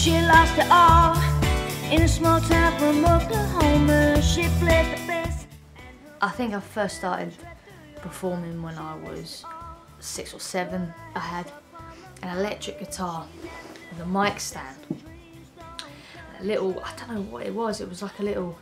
She lost it all in a small town from Oklahoma. She played the bass. I think I first started performing when I was 6 or 7. I had an electric guitar with a mic stand. A little, I don't know what it was like a little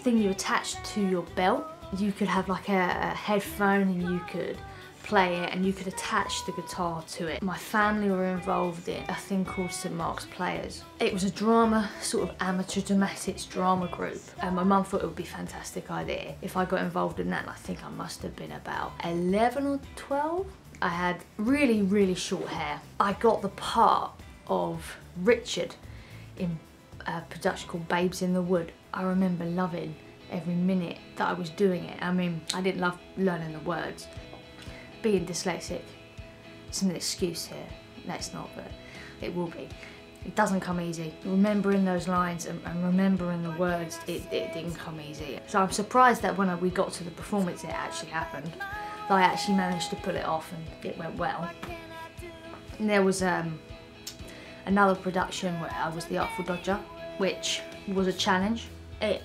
thing you attached to your belt. You could have like a headphone and you could play it and you could attach the guitar to it. My family were involved in a thing called St Mark's Players. It was a drama, sort of amateur dramatics drama group, and my mum thought it would be a fantastic idea if I got involved in that, and I think I must have been about 11 or 12. I had really, really short hair. I got the part of Richard in a production called Babes in the Wood. I remember loving every minute that I was doing it. I mean, I didn't love learning the words. Being dyslexic, it's an excuse here. No, it's not, but it will be. It doesn't come easy. Remembering those lines and remembering the words, it didn't come easy. So I'm surprised that when we got to the performance, it actually happened. That I actually managed to pull it off and it went well. And there was another production where I was the Artful Dodger, which was a challenge.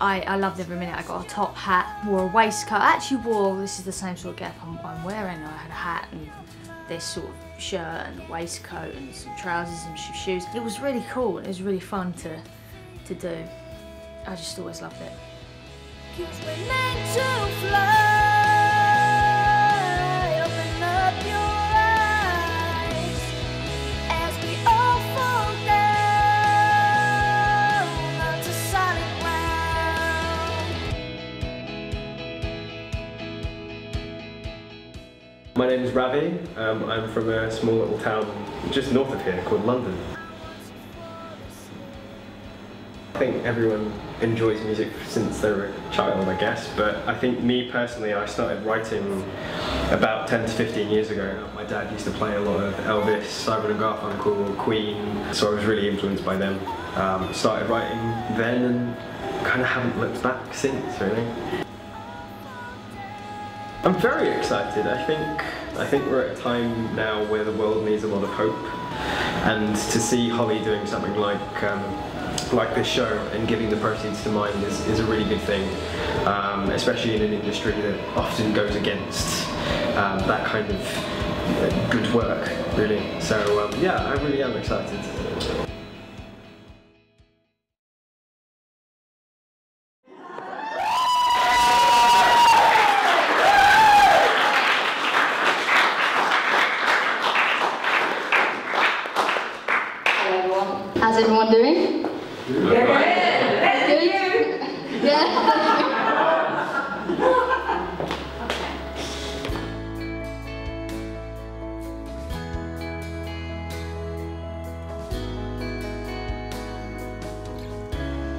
I loved every minute. I got a top hat, wore a waistcoat. I actually wore, this is the same sort of getup I'm wearing. I had a hat and this sort of shirt and a waistcoat and some trousers and some shoes. It was really cool. It was really fun to do. I just always loved it. 'Cause we're meant to fly. Open up your eyes as we all fall down onto solid ground. My name is Ravi. I'm from a small little town just north of here called London. I think everyone enjoys music since they're a child, I guess, but I think me personally, I started writing about 10 to 15 years ago. My dad used to play a lot of Elvis, Simon and Garfunkel, Queen, so I was really influenced by them. Started writing then and kind of haven't looked back since, really. I'm very excited. I think we're at a time now where the world needs a lot of hope, and to see Hollie doing something like this show and giving the proceeds to Mind is a really good thing, especially in an industry that often goes against that kind of good work, really. So yeah, I really am excited. How's everyone doing? Good. Yeah.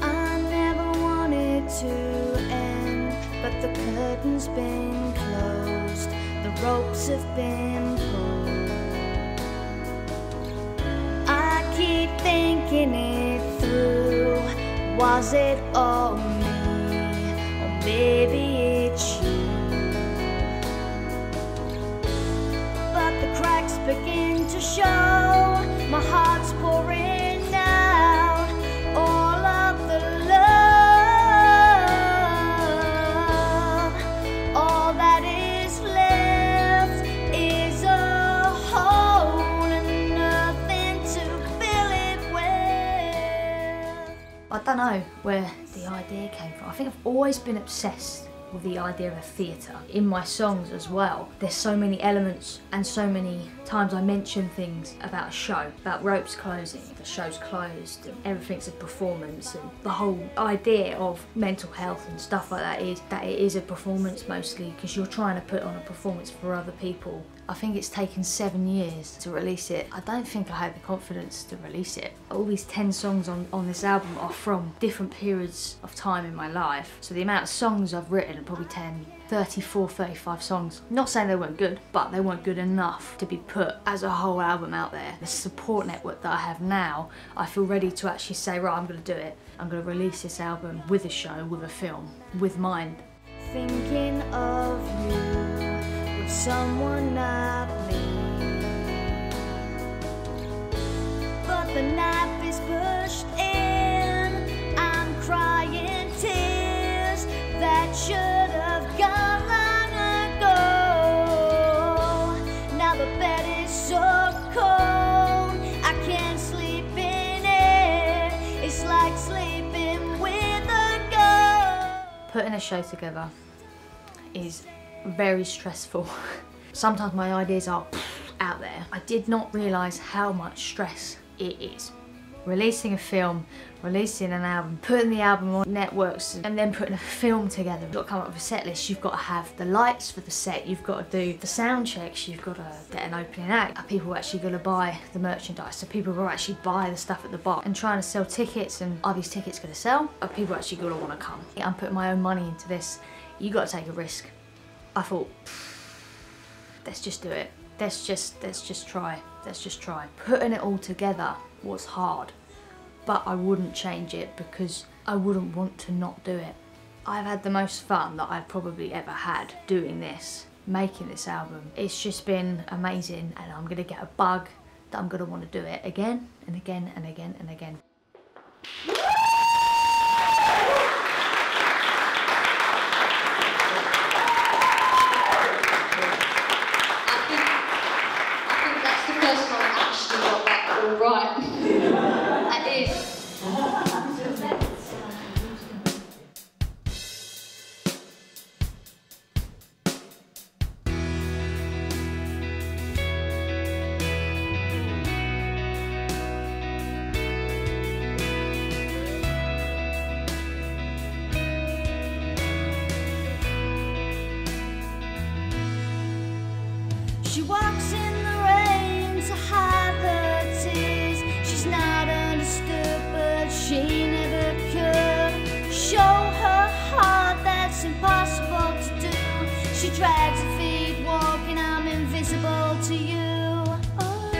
I never wanted to end, but the curtain's been closed, the ropes have been pulled. I keep thinking it through. Was it all me, or maybe it's you? But the cracks begin to show. My heart's pouring out all of the love. All that is left is a hole and nothing to fill it with. I don't know where the idea came from. I think I've always been obsessed with the idea of theatre in my songs as well. There's so many elements and so many times I mention things about a show, about ropes closing, the show's closed, and everything's a performance, and the whole idea of mental health and stuff like that is that it is a performance mostly, because you're trying to put on a performance for other people. I think it's taken 7 years to release it. I don't think I had the confidence to release it. All these 10 songs on this album are from different periods of time in my life. So the amount of songs I've written are probably 34, 35 songs. Not saying they weren't good, but they weren't good enough to be put as a whole album out there. The support network that I have now, I feel ready to actually say, right, I'm gonna do it. I'm gonna release this album with a show, with a film, with Mind. Thinking of you with someone not me, but the night is a show together is very stressful. Sometimes my ideas are out there. I did not realise how much stress it is. Releasing a film, releasing an album, putting the album on networks, and then putting a film together. You've got to come up with a set list, you've got to have the lights for the set, you've got to do the sound checks, you've got to get an opening act. Are people actually going to buy the merchandise? So people will actually buy the stuff at the bar and trying to sell tickets, and are these tickets going to sell? Are people actually going to want to come? I'm putting my own money into this. You got to take a risk. I thought, let's just do it. Let's just try. Let's just try. Putting it all together was hard, but I wouldn't change it because I wouldn't want to not do it. I've had the most fun that I've probably ever had doing this, making this album. It's just been amazing, and I'm gonna get a bug that I'm gonna want to do it again and again and again and again. Right. That is. She walks in the rain to hide her tears. She's not understood, but she never could show her heart. That's impossible to do. She drags her feet, walking. I'm invisible to you. Oh,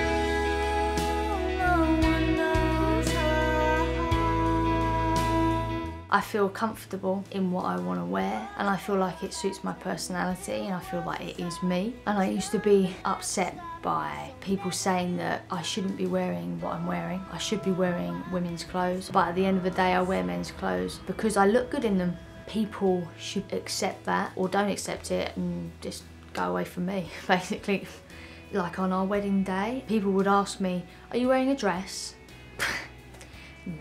no one knows her. I feel comfortable in what I want to wear, and I feel like it suits my personality, and I feel like it is me. And I used to be upset by people saying that I shouldn't be wearing what I'm wearing. I should be wearing women's clothes, but at the end of the day I wear men's clothes because I look good in them. People should accept that, or don't accept it and just go away from me, basically. Like on our wedding day, people would ask me, are you wearing a dress? No.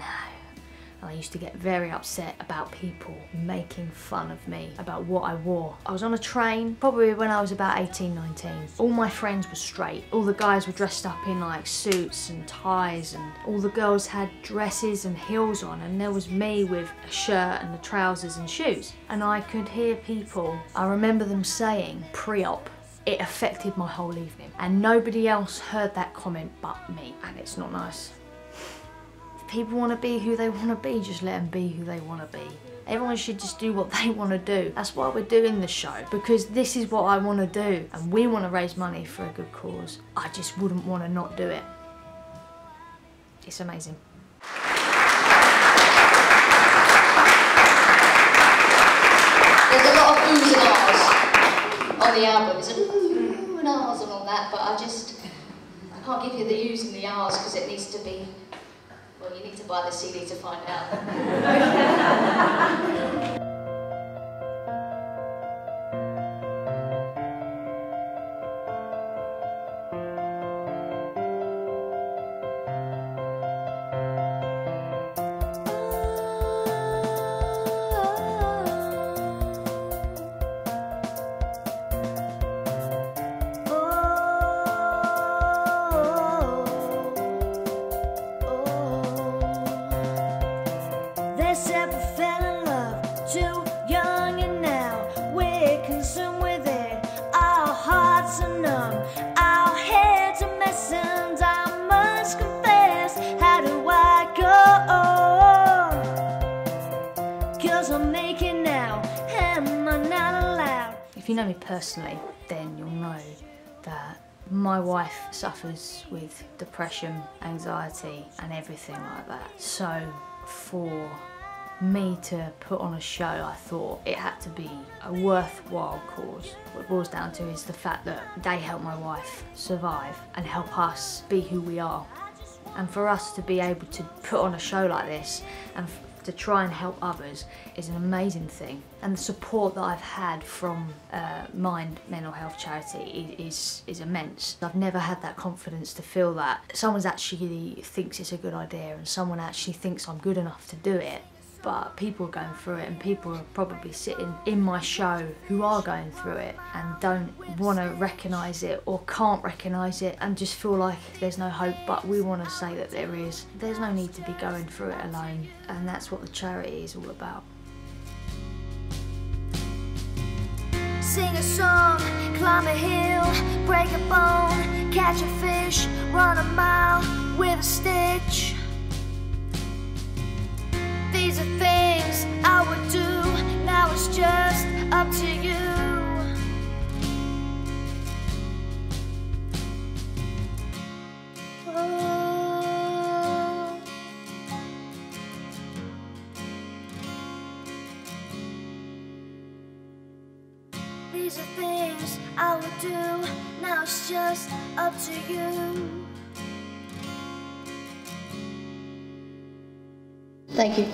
And I used to get very upset about people making fun of me about what I wore. I was on a train, probably when I was about 18, 19. All my friends were straight. All the guys were dressed up in like suits and ties, and all the girls had dresses and heels on, and there was me with a shirt and the trousers and shoes. And I could hear people, I remember them saying, pre-op. It affected my whole evening. And nobody else heard that comment but me. And it's not nice. People want to be who they want to be, just let them be who they want to be. Everyone should just do what they want to do. That's why we're doing the show, because this is what I want to do, and we want to raise money for a good cause. I just wouldn't want to not do it. It's amazing. There's a lot of oohs and ahs on the album. There's an ooh and ahs and all that, but I can't give you the oohs and the ahs because it needs to be. Well, you need to buy the CD to find out. If you know me personally, then you'll know that my wife suffers with depression, anxiety and everything like that. So for me to put on a show, I thought it had to be a worthwhile cause. What it boils down to is the fact that they help my wife survive and help us be who we are. And for us to be able to put on a show like this and to try and help others is an amazing thing. And the support that I've had from Mind Mental Health Charity is immense. I've never had that confidence to feel that someone actually thinks it's a good idea and someone actually thinks I'm good enough to do it. but people are going through it, and people are probably sitting in my show who are going through it and don't want to recognise it or can't recognise it and just feel like there's no hope, but we want to say that there is. There's no need to be going through it alone, and that's what the charity is all about. Sing a song, climb a hill, break a bone, catch a fish, run a mile with a stitch. These are things I would do, now it's just up to you. Oh. These are things I would do, now it's just up to you. Thank you.